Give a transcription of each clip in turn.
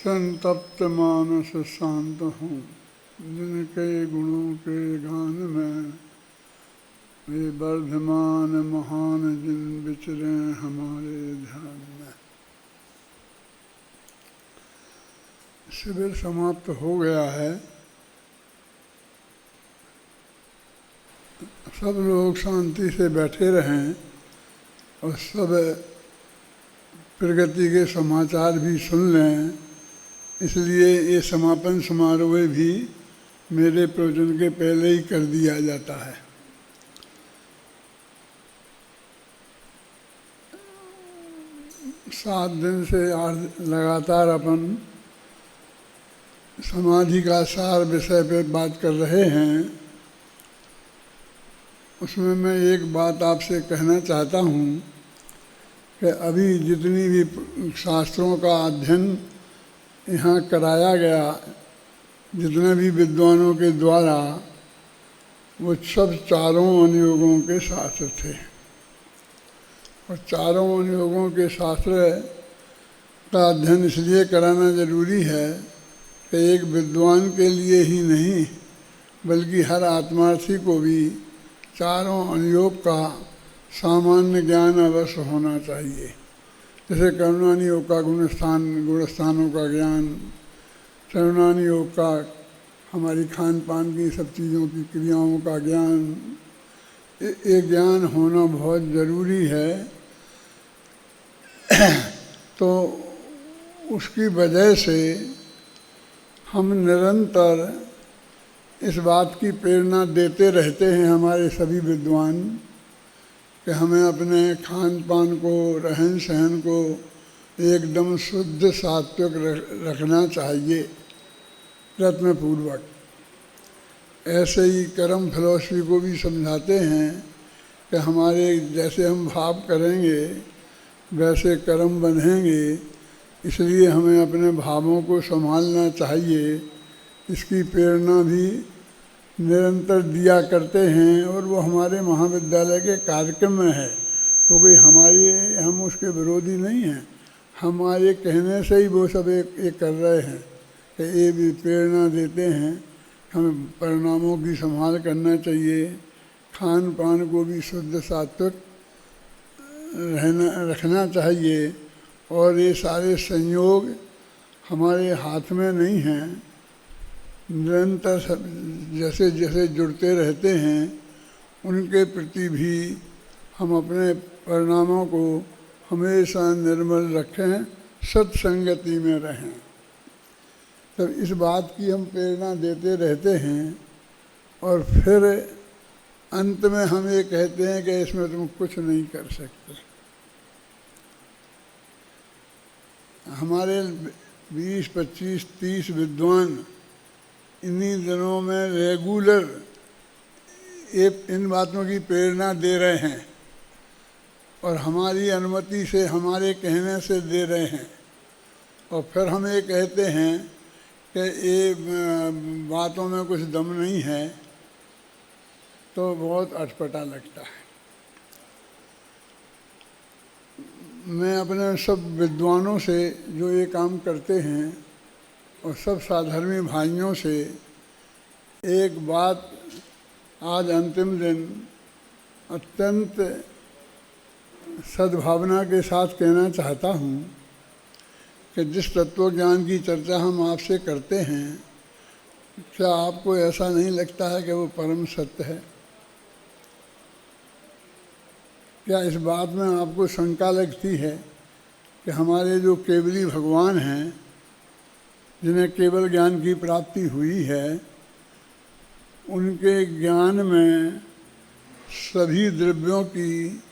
संतप्त मानस शांत हूँ, जिनके गुणों के गान में वे वर्धमान महान जिन विचरे हमारे ध्यान में। शिविर समाप्त हो गया है। सब लोग शांति से बैठे रहें और सब प्रगति के समाचार भी सुन लें, इसलिए ये समापन समारोह भी मेरे प्रवचन के पहले ही कर दिया जाता है। सात दिन से लगातार अपन समाधि का सार विषय पे बात कर रहे हैं। उसमें मैं एक बात आपसे कहना चाहता हूँ कि अभी जितनी भी शास्त्रों का अध्ययन यहाँ कराया गया, जितने भी विद्वानों के द्वारा, वो सब चारों अनुयोगों के शास्त्र थे। और चारों अनुयोगों के शास्त्र का अध्ययन इसलिए कराना जरूरी है कि एक विद्वान के लिए ही नहीं बल्कि हर आत्मार्थी को भी चारों अनुयोग का सामान्य ज्ञान अवश्य होना चाहिए। जैसे करुणानि योग का गुणस्थानों का ज्ञान, चरुणानि योग का हमारी खान पान की सब चीज़ों की क्रियाओं का ज्ञान, ये ज्ञान होना बहुत ज़रूरी है। तो उसकी वजह से हम निरंतर इस बात की प्रेरणा देते रहते हैं हमारे सभी विद्वान कि हमें अपने खान पान को, रहन सहन को एकदम शुद्ध सात्विक रखना चाहिए प्रयत्नपूर्वक। ऐसे ही कर्म फिलॉसफी को भी समझाते हैं कि हमारे जैसे हम भाव करेंगे वैसे कर्म बनेंगे, इसलिए हमें अपने भावों को संभालना चाहिए। इसकी प्रेरणा भी निरंतर दिया करते हैं और वो हमारे महाविद्यालय के कार्यक्रम में है। वो कोई हम उसके विरोधी नहीं हैं, हमारे कहने से ही वो सब एक कर रहे हैं कि ये भी प्रेरणा देते हैं हमें परिणामों की संभाल करना चाहिए, खान पान को भी शुद्ध सात्विक रखना चाहिए। और ये सारे संयोग हमारे हाथ में नहीं हैं, निरंतर जैसे जैसे जुड़ते रहते हैं उनके प्रति भी हम अपने परिणामों को हमेशा निर्मल रखें, सत्संगति में रहें। तब इस बात की हम प्रेरणा देते रहते हैं और फिर अंत में हम ये कहते हैं कि इसमें तुम कुछ नहीं कर सकते। हमारे 20, 25, 30 विद्वान इन्हीं दिनों में रेगुलर इन बातों की प्रेरणा दे रहे हैं और हमारी अनुमति से, हमारे कहने से दे रहे हैं। और फिर हम ये कहते हैं कि ये बातों में कुछ दम नहीं है, तो बहुत अटपटा लगता है। मैं अपने सब विद्वानों से जो ये काम करते हैं और सब साधर्मी भाइयों से एक बात आज अंतिम दिन अत्यंत सद्भावना के साथ कहना चाहता हूँ कि जिस तत्व ज्ञान की चर्चा हम आपसे करते हैं, क्या आपको ऐसा नहीं लगता है कि वो परम सत्य है? क्या इस बात में आपको शंका लगती है कि हमारे जो केवली भगवान हैं, जिन्हें केवल ज्ञान की प्राप्ति हुई है, उनके ज्ञान में सभी द्रव्यों की,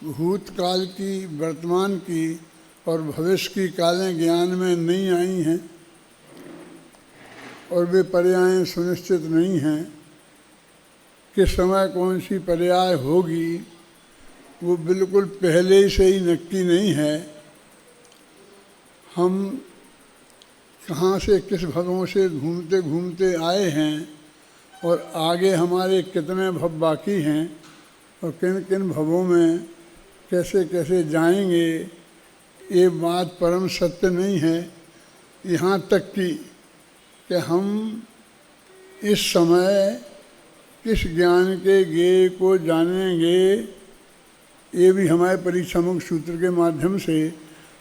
भूतकाल की, वर्तमान की और भविष्य की कालें ज्ञान में नहीं आई हैं और वे पर्यायें सुनिश्चित नहीं हैं? किस समय कौन सी पर्याय होगी वो बिल्कुल पहले से ही नक्की नहीं है। हम कहाँ से किस भवों से घूमते घूमते आए हैं और आगे हमारे कितने भव बाकी हैं और किन किन भवों में कैसे कैसे जाएंगे, ये बात परम सत्य नहीं है। यहाँ तक कि हम इस समय किस ज्ञान के ज्ञेय को जानेंगे, ये भी हमारे परीक्षामुख सूत्र के माध्यम से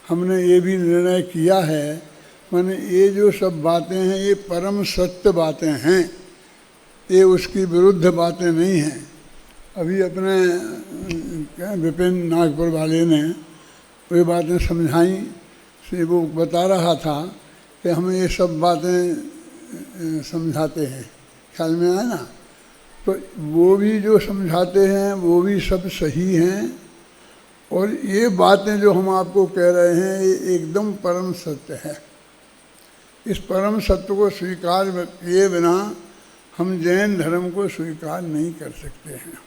हमने ये भी निर्णय किया है। माने ये जो सब बातें हैं ये परम सत्य बातें हैं, ये उसकी विरुद्ध बातें नहीं हैं। अभी अपने विपिन नागपुर वाले ने वे बातें समझाई से वो बता रहा था कि हम ये सब बातें समझाते हैं, ख्याल में आया ना। तो वो भी जो समझाते हैं वो भी सब सही हैं, और ये बातें जो हम आपको कह रहे हैं ये एकदम परम सत्य है। इस परम सत्य को स्वीकार किए बिना हम जैन धर्म को स्वीकार नहीं कर सकते हैं।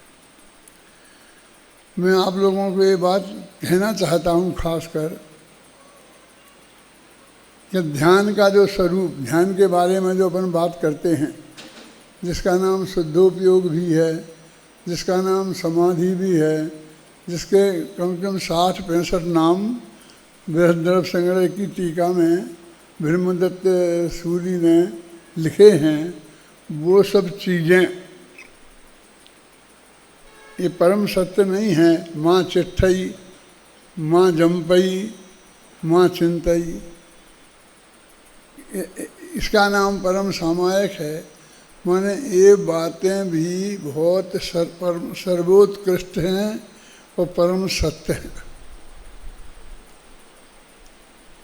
मैं आप लोगों को ये बात कहना चाहता हूँ खासकर कि ध्यान का जो स्वरूप, ध्यान के बारे में जो अपन बात करते हैं, जिसका नाम शुद्धोपयोग भी है, जिसका नाम समाधि भी है, जिसके कम से कम 60-65 नाम बृहद्रव संग्रह की टीका में ब्रह्मदत्त सूरी ने लिखे हैं, वो सब चीज़ें ये परम सत्य नहीं है। माँ चिट्ठई, माँ जम्पई, माँ चिंतई, इसका नाम परम सामायिक है। माने ये बातें भी बहुत सर्वोत्कृष्ट हैं और परम सत्य हैं।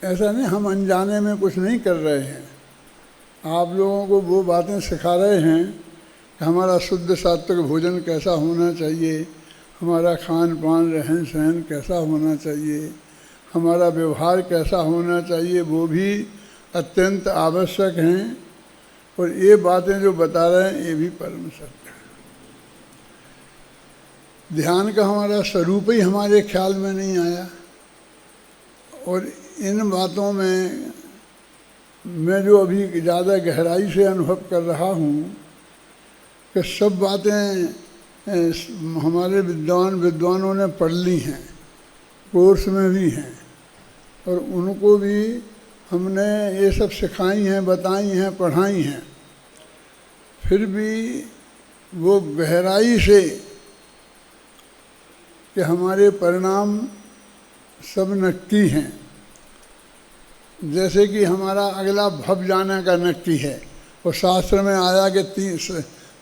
ऐसा नहीं हम अनजाने में कुछ नहीं कर रहे हैं, आप लोगों को वो बातें सिखा रहे हैं कि हमारा शुद्ध सात्विक भोजन कैसा होना चाहिए, हमारा खान पान रहन सहन कैसा होना चाहिए, हमारा व्यवहार कैसा होना चाहिए, वो भी अत्यंत आवश्यक हैं। और ये बातें जो बता रहे हैं ये भी परम सत्य है। ध्यान का हमारा स्वरूप ही हमारे ख्याल में नहीं आया, और इन बातों में मैं जो अभी ज़्यादा गहराई से अनुभव कर रहा हूँ कि सब बातें हमारे विद्वानों ने पढ़ ली हैं, कोर्स में भी हैं, और उनको भी हमने ये सब सिखाई हैं, बताई हैं, पढ़ाई हैं। फिर भी वो गहराई से कि हमारे परिणाम सब नक्की हैं। जैसे कि हमारा अगला भव जाने का नक्की है, और शास्त्र में आया कि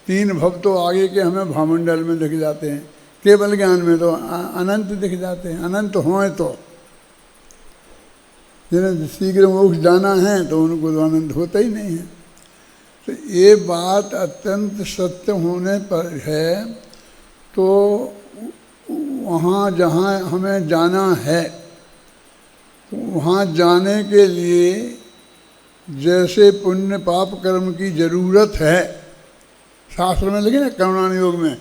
तीन भव तो आगे के हमें भामंडल में दिख जाते हैं, केवल ज्ञान में तो अनंत दिख जाते हैं। अनंत हों तो जिन्हें शीघ्र मोक्ष जाना है तो उनको तो अनंत होता ही नहीं है। तो ये बात अत्यंत सत्य होने पर है। तो वहाँ जहाँ हमें जाना है, तो वहाँ जाने के लिए जैसे पुण्य पाप कर्म की ज़रूरत है, शास्त्र में लिखे ना करुणान योग में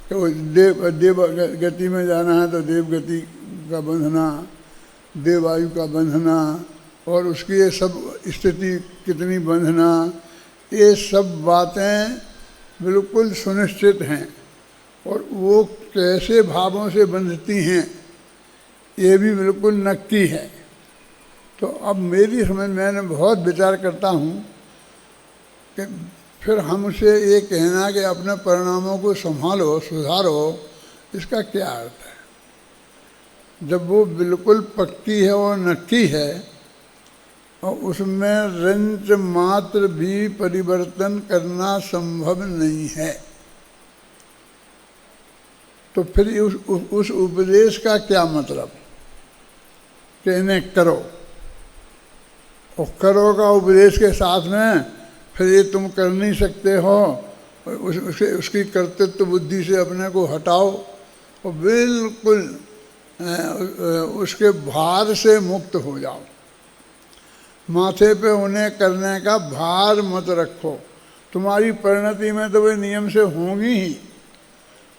कि देव गति में जाना है तो देव गति का बंधना, देवायु का बंधना, और उसकी ये सब स्थिति कितनी बंधना, ये सब बातें बिल्कुल सुनिश्चित हैं। और वो कैसे भावों से बंधती हैं ये भी बिल्कुल नक्की है। तो अब मेरी समझ मैंने बहुत विचार करता हूँ कि फिर हमसे ये कहना कि अपने परिणामों को संभालो, सुधारो, इसका क्या अर्थ है? जब वो बिल्कुल पक्की है और नक्की है और उसमें रंच मात्र भी परिवर्तन करना संभव नहीं है, तो फिर उस उपदेश का क्या मतलब कि इन्हें करो, और करो का उपदेश के साथ में फिर ये तुम कर नहीं सकते हो, उसकी कर्तृत्व बुद्धि से अपने को हटाओ और बिल्कुल उसके भार से मुक्त हो जाओ। माथे पे उन्हें करने का भार मत रखो। तुम्हारी परिणति में तो वे नियम से होंगी ही,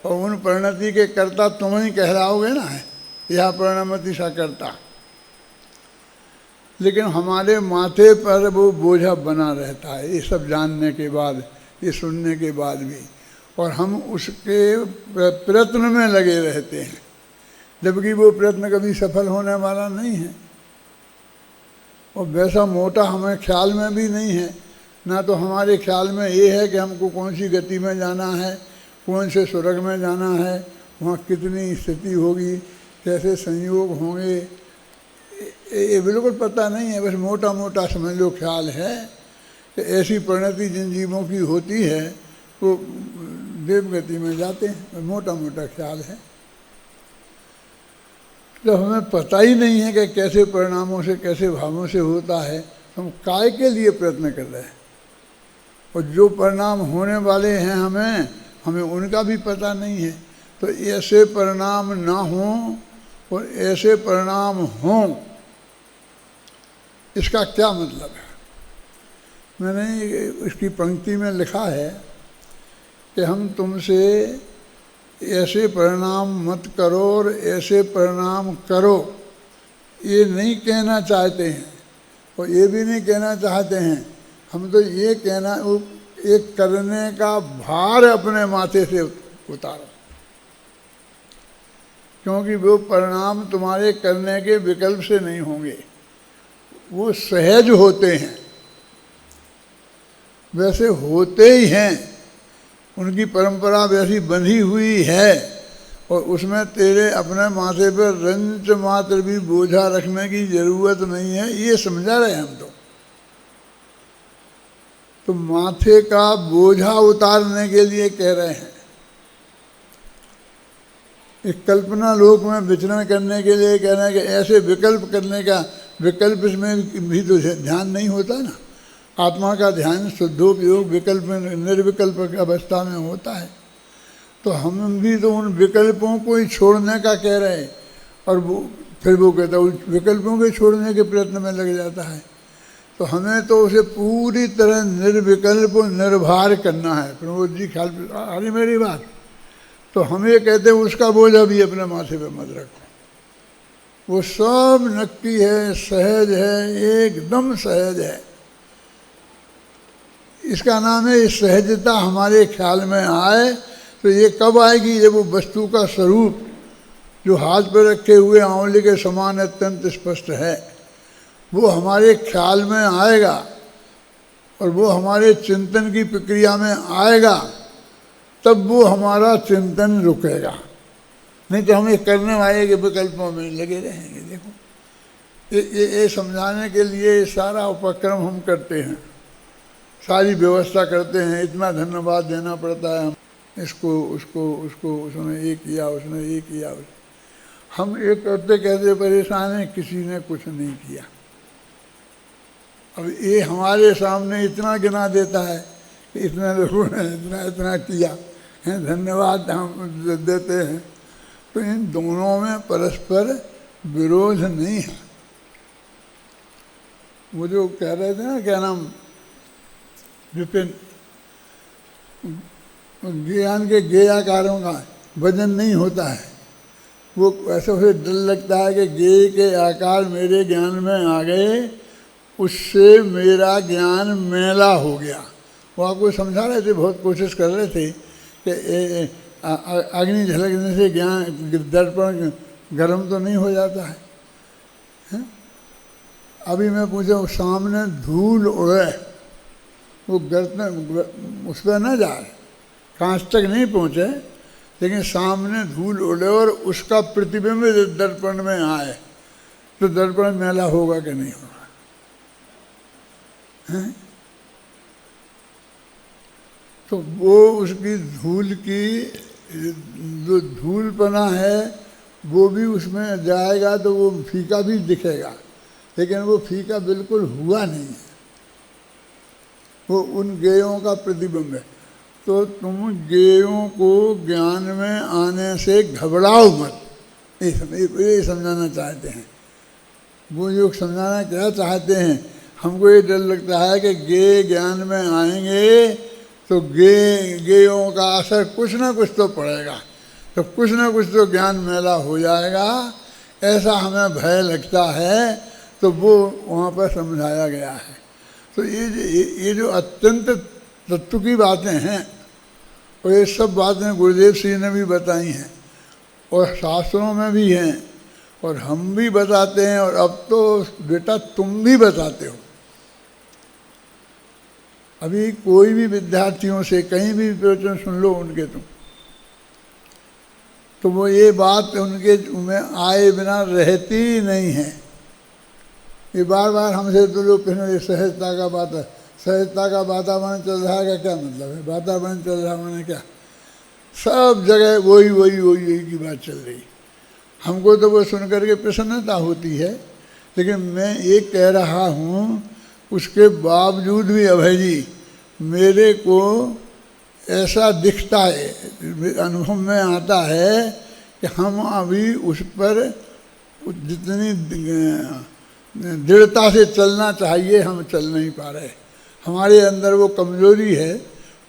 और उन परिणति के कर्ता तुम ही कहलाओगे ना, यह परिणमति सा करता। लेकिन हमारे माथे पर वो बोझा बना रहता है, ये सब जानने के बाद, ये सुनने के बाद भी, और हम उसके प्रयत्न में लगे रहते हैं, जबकि वो प्रयत्न कभी सफल होने वाला नहीं है। और वैसा मोटा हमें ख्याल में भी नहीं है। ना तो हमारे ख्याल में ये है कि हमको कौन सी गति में जाना है, कौन से स्वर्ग में जाना है, वहाँ कितनी स्थिति होगी, कैसे संयोग होंगे, ये बिल्कुल पता नहीं है। बस मोटा मोटा समझ लो ख्याल है कि ऐसी परिणति जिन जीवों की होती है वो देव गति में जाते हैं, मोटा मोटा ख्याल है। जब हमें पता ही नहीं है कि कैसे परिणामों से, कैसे भावों से होता है, हम काय के लिए प्रयत्न कर रहे हैं। और जो परिणाम होने वाले हैं हमें उनका भी पता नहीं है। तो ऐसे परिणाम ना हों और ऐसे परिणाम हों, इसका क्या मतलब है? मैंने उसकी पंक्ति में लिखा है कि हम तुमसे ऐसे परिणाम मत करो और ऐसे परिणाम करो, ये नहीं कहना चाहते हैं। और ये भी नहीं कहना चाहते हैं, हम तो ये कहना, एक करने का भार अपने माथे से उतारो, क्योंकि वो परिणाम तुम्हारे करने के विकल्प से नहीं होंगे, वो सहज होते हैं, वैसे होते ही हैं, उनकी परंपरा वैसी बंधी हुई है। और उसमें तेरे अपने माथे पर रंच मात्र भी बोझा रखने की जरूरत नहीं है, ये समझा रहे हम तो माथे का बोझा उतारने के लिए कह रहे हैं। एक कल्पना लोक में विचरण करने के लिए कह रहे हैं कि ऐसे विकल्प करने का, विकल्प इसमें भी तो ध्यान नहीं होता ना। आत्मा का ध्यान शुद्धोपयोग विकल्प में, निर्विकल्प अवस्था में होता है। तो हम भी तो उन विकल्पों को ही छोड़ने का कह रहे हैं, और फिर वो कहता है उन विकल्पों के छोड़ने के प्रयत्न में लग जाता है। तो हमें तो उसे पूरी तरह निर्विकल्प निर्भर करना है। प्रमोद जी ख्याल आ रही मेरी बात? तो हम ये कहते हैं उसका बोझा भी अपने माथे पे मत रखो, वो सब नक्की है, सहज है, एकदम सहज है। इसका नाम है सहजता। हमारे ख्याल में आए तो ये कब आएगी? जब वो वस्तु का स्वरूप जो हाथ पर रखे हुए आंवले के समान अत्यंत स्पष्ट है, वो हमारे ख्याल में आएगा और वो हमारे चिंतन की प्रक्रिया में आएगा, तब वो हमारा चिंतन रुकेगा। नहीं तो हम ये करने वाले के विकल्पों में लगे रहेंगे। देखो ये समझाने के लिए सारा उपक्रम हम करते हैं, सारी व्यवस्था करते हैं, इतना धन्यवाद देना पड़ता है। हम इसको उसको उसको, उसने ये किया, उसने ये किया। हम एक करते कहते परेशान हैं, किसी ने कुछ नहीं किया। अब ये हमारे सामने इतना गिना देता है कि इतने लोगों ने इतना इतना किया है, धन्यवाद हम देते हैं। तो इन दोनों में परस्पर विरोध नहीं है। वो जो कह रहे थे ना, क्या नाम, विपिन, ज्ञान के गेयाकारों का वजन नहीं होता है। वो ऐसे उसे डर लगता है कि गेय के आकार मेरे ज्ञान में आ गए, उससे मेरा ज्ञान मैला हो गया। वो आपको समझा रहे थे, बहुत कोशिश कर रहे थे कि अग्नि झलकने से ज्ञान दर्पण गर्म तो नहीं हो जाता है, हैं? अभी मैं पूछा, सामने धूल उड़े, वो गर्दन उस पर न जाए, कांच तक नहीं पहुँचे, लेकिन सामने धूल उड़े और उसका प्रतिबिंब दर्पण में आए, तो दर्पण मैला होगा कि नहीं होगा? हैं? तो वो उसकी धूल की जो धूलपना है वो भी उसमें जाएगा तो वो फीका भी दिखेगा, लेकिन वो फीका बिल्कुल हुआ नहीं है, वो उन गेयों का प्रतिबिंब है। तो तुम गेयों को ज्ञान में आने से घबराओ मत, ये समझाना चाहते हैं। वो लोग समझाना क्या चाहते हैं, हमको ये डर लगता है कि गे ज्ञान में आएंगे तो गेयों का असर कुछ ना कुछ तो पड़ेगा, तो कुछ ना कुछ तो ज्ञान मैला हो जाएगा, ऐसा हमें भय लगता है। तो वो वहाँ पर समझाया गया है। तो ये जो अत्यंत तत्व की बातें हैं, और ये सब बातें गुरुदेव श्री ने भी बताई हैं और शास्त्रों में भी हैं, और हम भी बताते हैं, और अब तो बेटा तुम भी बताते हो। अभी कोई भी विद्यार्थियों से कहीं भी प्रवचन सुन लो उनके तुम, तो वो ये बात उनके में आए बिना रहती ही नहीं है। ये बार बार हमसे तो लोग कहने सहजता का बात है, सहजता का वातावरण चल रहा है, का क्या मतलब है? वातावरण चल रहा मैंने क्या, सब जगह वही वही वही वही की बात चल रही। हमको तो वो सुन करके प्रसन्नता होती है, लेकिन मैं ये कह रहा हूँ उसके बावजूद भी अभय जी मेरे को ऐसा दिखता है, अनुभव में आता है कि हम अभी उस पर जितनी दृढ़ता से चलना चाहिए हम चल नहीं पा रहे। हमारे अंदर वो कमजोरी है,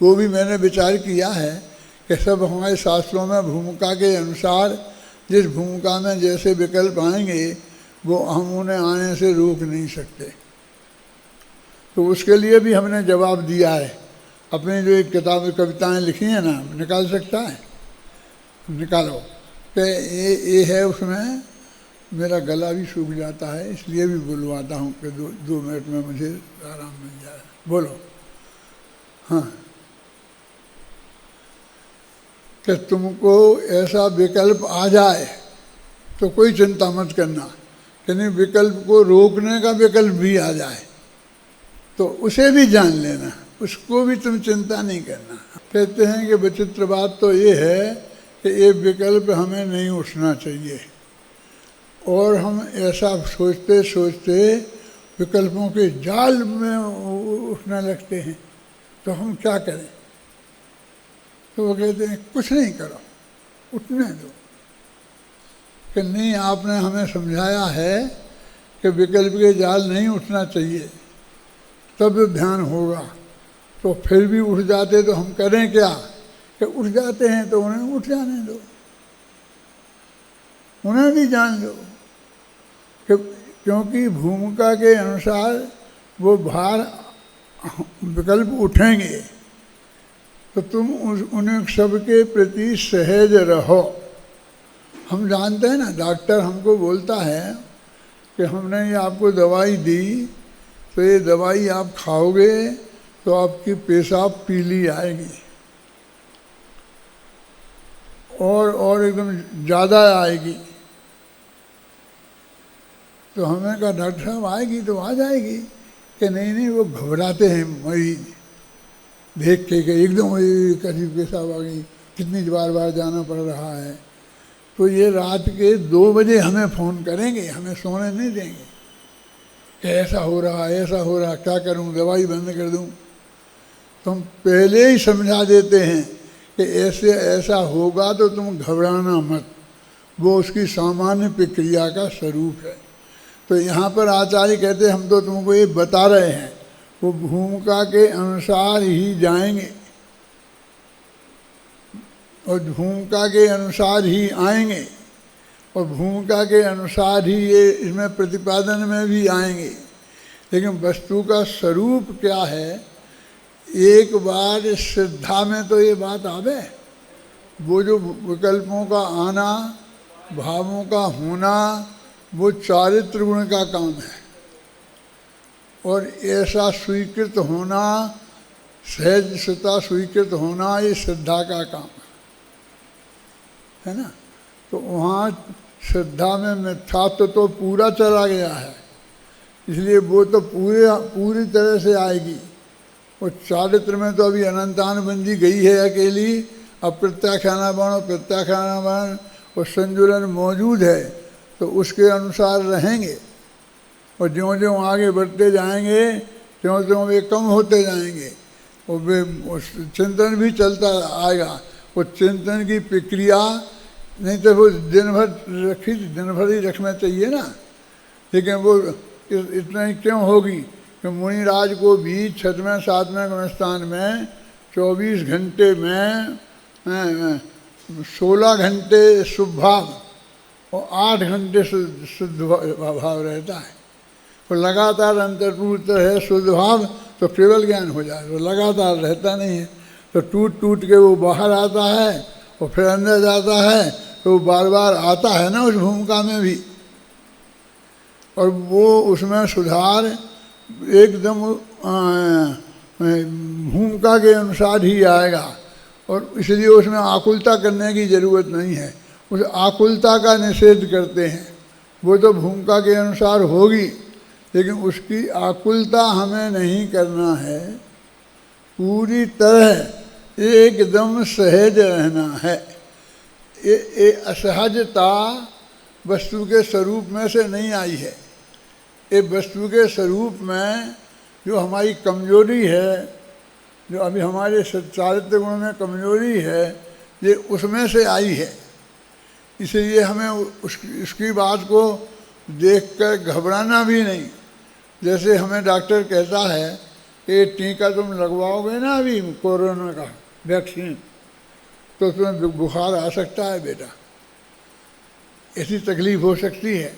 वो भी मैंने विचार किया है कि सब हमारे शास्त्रों में भूमिका के अनुसार जिस भूमिका में जैसे विकल्प आएंगे वो हम उन्हें आने से रोक नहीं सकते। तो उसके लिए भी हमने जवाब दिया है। अपनी जो एक किताब कविताएं लिखी हैं ना, निकाल सकता है, निकालो। कि ये है, उसमें मेरा गला भी सूख जाता है, इसलिए भी बुलवाता हूँ कि दो मिनट में मुझे आराम मिल जाए। बोलो। हाँ, कि तुमको ऐसा विकल्प आ जाए तो कोई चिंता मत करना, कि नहीं विकल्प को रोकने का विकल्प भी आ जाए तो उसे भी जान लेना, उसको भी तुम चिंता नहीं करना। कहते हैं कि विचित्र बात तो ये है कि ये विकल्प हमें नहीं उठना चाहिए, और हम ऐसा सोचते सोचते विकल्पों के जाल में उठने लगते हैं। तो हम क्या करें? तो वो कहते हैं कुछ नहीं करो, उठने दो। कि नहीं, आपने हमें समझाया है कि विकल्प के जाल नहीं उठना चाहिए, तब ध्यान होगा। तो फिर भी उठ जाते तो हम करें क्या? कि उठ जाते हैं तो उन्हें उठ जाने दो, उन्हें भी जान दो। क्योंकि भूमिका के अनुसार वो भार विकल्प उठेंगे, तो तुम उन्हें सबके प्रति सहज रहो। हम जानते हैं ना, डॉक्टर हमको बोलता है कि हमने ये आपको दवाई दी, तो ये दवाई आप खाओगे तो आपकी पेशाब पीली आएगी और एकदम ज़्यादा आएगी। तो हमें कहा डॉक्टर साहब आएगी तो आ जाएगी। कि नहीं, वो घबराते हैं मरीज देख के कि एकदम करीब पेशाब आ गई, कितनी बार बार जाना पड़ रहा है। तो ये रात के 2 बजे हमें फ़ोन करेंगे, हमें सोने नहीं देंगे कि ऐसा हो रहा, ऐसा हो रहा, क्या करूं, दवाई बंद कर दूं। तो हम पहले ही समझा देते हैं कि ऐसा होगा तो तुम घबराना मत, वो उसकी सामान्य प्रक्रिया का स्वरूप है। तो यहाँ पर आचार्य कहते हैं हम तो तुमको ये बता रहे हैं, वो भूमिका के अनुसार ही जाएंगे और भूमिका के अनुसार ही आएंगे और भूमिका के अनुसार ही ये इसमें प्रतिपादन में भी आएंगे। लेकिन वस्तु का स्वरूप क्या है, एक बार श्रद्धा में तो ये बात आवे। वो जो विकल्पों का आना, भावों का होना, वो चारित्र गुण का काम है, और ऐसा स्वीकृत होना, सहजता स्वीकृत होना, ये श्रद्धा का काम है ना। तो वहाँ श्रद्धा में मिथ्यात्व तो पूरा चला गया है, इसलिए वो तो पूरी तरह से आएगी। और चारित्र में तो अभी अनंतान बंदी गई है अकेली, अब प्रत्याख्यानावरण प्रत्याख्यानावरण और संजुलन मौजूद है, तो उसके अनुसार रहेंगे। और ज्यों ज्यों आगे बढ़ते जाएंगे त्यों त्यों वे कम होते जाएंगे, और वे चिंतन भी चलता आएगा। वो चिंतन की प्रक्रिया नहीं तो वो दिन भर ही रखना चाहिए ना, लेकिन वो इतना ही क्यों होगी कि मुनिराज को भी 6वें 7वें गुणस्थान में 24 घंटे में 16 घंटे शुभ भाव और 8 घंटे शुद्ध भाव रहता है। और लगातार अंतर्भूत है शुद्ध भाव तो केवल ज्ञान हो जाए, वो लगातार रहता नहीं है। तो टूट टूट के वो बाहर आता है और फिर अंदर जाता है, तो वो बार बार आता है ना उस भूमिका में भी। और वो उसमें सुधार एकदम भूमिका के अनुसार ही आएगा, और इसलिए उसमें आकुलता करने की ज़रूरत नहीं है। उस आकुलता का निषेध करते हैं। वो तो भूमिका के अनुसार होगी, लेकिन उसकी आकुलता हमें नहीं करना है। पूरी तरह एकदम सहज रहना है। ये असहजता वस्तु के स्वरूप में से नहीं आई है। ये वस्तु के स्वरूप में जो हमारी कमजोरी है, जो अभी हमारे चारित्र गुण में कमजोरी है, ये उसमें से आई है। इसलिए हमें उसकी बात को देखकर घबराना भी नहीं। जैसे हमें डॉक्टर कहता है कि टीका तुम लगवाओगे ना अभी कोरोना का वैक्सीन, तो तुम्हें बुखार आ सकता है बेटा, ऐसी तकलीफ हो सकती है,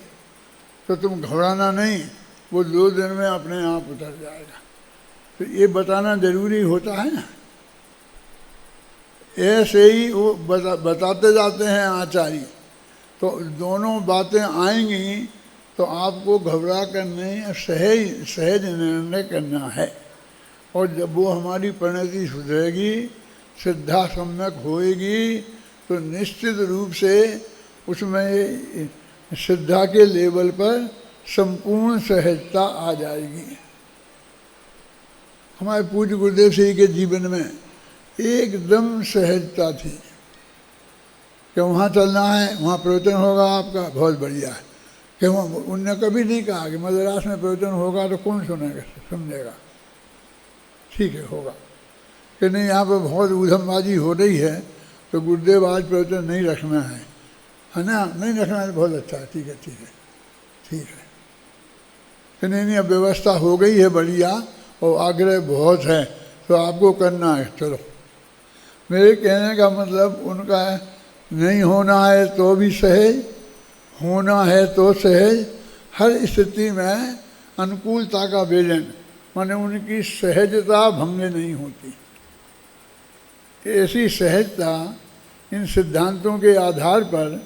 तो तुम घबराना नहीं, वो 2 दिन में अपने आप उतर जाएगा। तो ये बताना ज़रूरी होता है ना। ऐसे ही वो बताते जाते हैं आचार्य। तो दोनों बातें आएंगी तो आपको घबरा कर नहीं, सहज निर्णय करना है। और जब वो हमारी परिणति सुधरेगी, श्रद्धा सम्यक होएगी, तो निश्चित रूप से उसमें श्रद्धा के लेवल पर संपूर्ण सहजता आ जाएगी। हमारे पूज्य गुरुदेव श्री के जीवन में एकदम सहजता थी कि वहाँ चलना है, वहाँ प्रवचन होगा आपका, बहुत बढ़िया है। कि वहाँ उनने कभी नहीं कहा कि मद्रास में प्रवचन होगा तो कौन सुनेगा समझेगा, ठीक है होगा, कि नहीं यहाँ पर बहुत ऊधमबाजी हो रही है तो गुरुदेव आज प्रवचन नहीं रखना है ना, नहीं रखना है, बहुत अच्छा है, ठीक है ठीक है ठीक है, कि नहीं अब व्यवस्था हो गई है बढ़िया और आग्रह बहुत है तो आपको करना है, चलो। मेरे कहने का मतलब उनका नहीं होना है तो भी सहज, होना है तो सहज, हर स्थिति में अनुकूलता का व्यजन, माने उनकी सहजता भंग नहीं होती। ऐसी सहजता इन सिद्धांतों के आधार पर,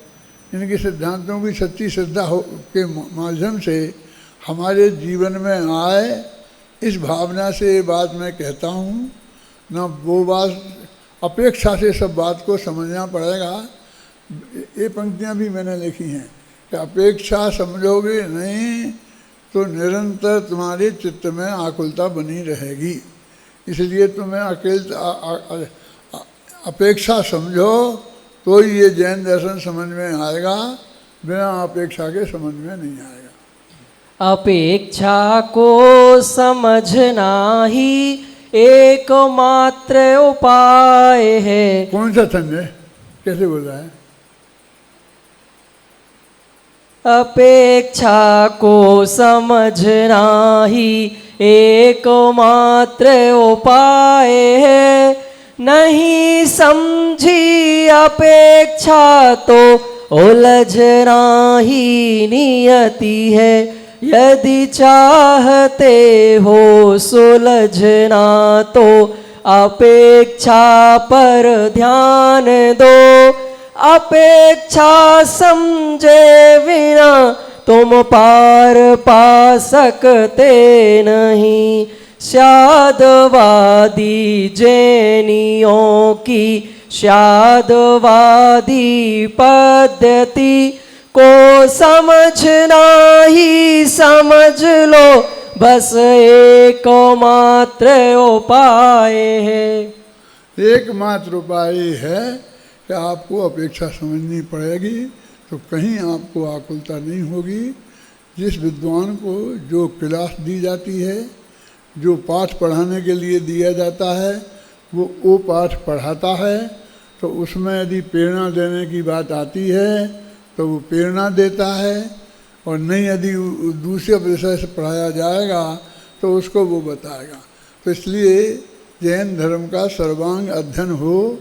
इनके सिद्धांतों की सच्ची श्रद्धा के माध्यम से हमारे जीवन में आए, इस भावना से ये बात मैं कहता हूँ। ना वो बात अपेक्षा से सब बात को समझना पड़ेगा। ये पंक्तियाँ भी मैंने लिखी हैं कि अपेक्षा समझोगे नहीं तो निरंतर तुम्हारे चित्त में आकुलता बनी रहेगी। इसलिए तुम्हें अपेक्षा समझो तो ये जैन दर्शन समझ में आएगा, बिना अपेक्षा के समझ में नहीं आएगा। अपेक्षा को समझना ही एकमात्र उपाय है। कौन सा छंद है, कैसे बोल रहा है? अपेक्षा को समझना ही एकमात्र उपाय है, नहीं समझी अपेक्षा तो उलझना ही नियति है। यदि चाहते हो सुलझना तो अपेक्षा पर ध्यान दो। अपेक्षा समझे बिना तुम पार पा सकते नहीं। शादवादी जैनियों की शादवादी पद्धति को समझना ही समझ लो, बस एकमात्र उपाय है। एकमात्र उपाय है कि आपको अपेक्षा समझनी पड़ेगी, तो कहीं आपको आकुलता नहीं होगी। जिस विद्वान को जो क्लास दी जाती है, जो पाठ पढ़ाने के लिए दिया जाता है, वो पाठ पढ़ाता है, तो उसमें यदि प्रेरणा देने की बात आती है तो वो प्रेरणा देता है, और नहीं यदि दूसरे विषय से पढ़ाया जाएगा तो उसको वो बताएगा। तो इसलिए जैन धर्म का सर्वांग अध्ययन हो।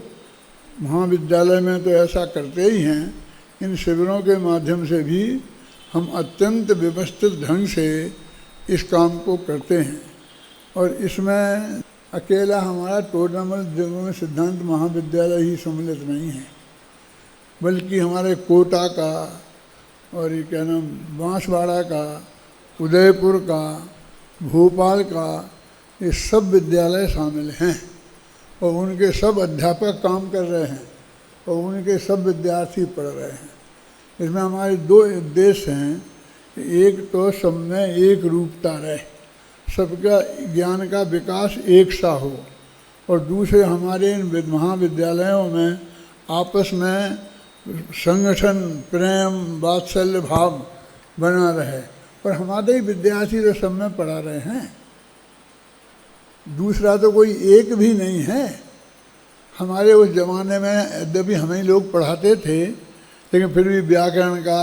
महाविद्यालय में तो ऐसा करते ही हैं। इन शिविरों के माध्यम से भी हम अत्यंत व्यवस्थित ढंग से इस काम को करते हैं। और इसमें अकेला हमारा टोडामल देवभूमि सिद्धांत महाविद्यालय ही सम्मिलित नहीं है, बल्कि हमारे कोटा का और ये क्या नाम बांसवाड़ा का उदयपुर का, भोपाल का, ये सब विद्यालय शामिल हैं और उनके सब अध्यापक काम कर रहे हैं और उनके सब विद्यार्थी पढ़ रहे हैं। इसमें हमारे दो उद्देश्य हैं, एक तो सब में एक रूपता रहे, सबका ज्ञान का विकास एक सा हो, और दूसरे हमारे इन महाविद्यालयों में आपस में संगठन, प्रेम, वात्सल्य भाव बना रहे। और हमारे ही विद्यार्थी तो सब में पढ़ा रहे हैं, दूसरा तो कोई एक भी नहीं है। हमारे उस ज़माने में यद्यपि हमें लोग पढ़ाते थे, लेकिन फिर भी व्याकरण का,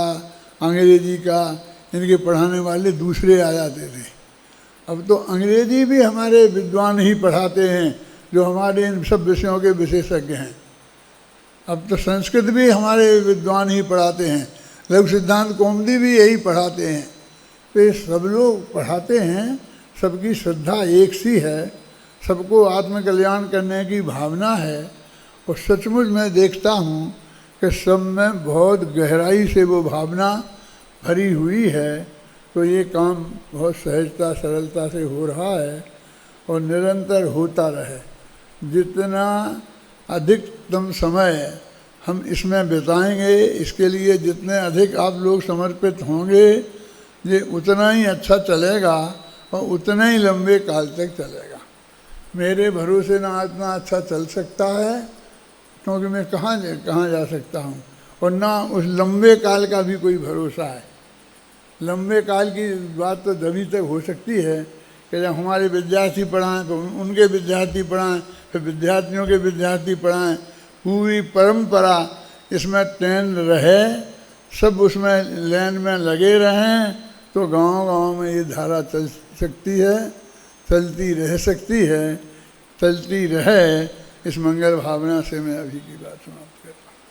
अंग्रेजी का, इनके पढ़ाने वाले दूसरे आ जाते थे। अब तो अंग्रेजी भी हमारे विद्वान ही पढ़ाते हैं जो हमारे इन सब विषयों के विशेषज्ञ हैं। अब तो संस्कृत भी हमारे विद्वान ही पढ़ाते हैं, लघु सिद्धांत कौमुदी भी यही पढ़ाते हैं। तो ये सब लोग पढ़ाते हैं, सबकी श्रद्धा एक सी है, सबको आत्मकल्याण करने की भावना है। और सचमुच मैं देखता हूँ कि सब में बहुत गहराई से वो भावना भरी हुई है। तो ये काम बहुत सहजता, सरलता से हो रहा है और निरंतर होता रहे। जितना अधिकतम समय हम इसमें बिताएंगे, इसके लिए जितने अधिक आप लोग समर्पित होंगे, ये उतना ही अच्छा चलेगा और उतना ही लंबे काल तक चलेगा। मेरे भरोसे ना इतना अच्छा चल सकता है, क्योंकि मैं कहाँ जा सकता हूँ, और ना उस लंबे काल का भी कोई भरोसा है। लंबे काल की बात तो तभी तक हो सकती है कि जब हमारे विद्यार्थी पढ़ाएं तो उनके विद्यार्थी पढ़ाएं, फिर विद्यार्थियों के विद्यार्थी पढ़ाएं, पूरी परंपरा इसमें ट्रेंड रहे, सब उसमें लाइन में लगे रहें, तो गांव-गांव में ये धारा चल सकती है, चलती रह सकती है, चलती रहे। इस मंगल भावना से मैं अभी की बात समाप्त करता हूँ।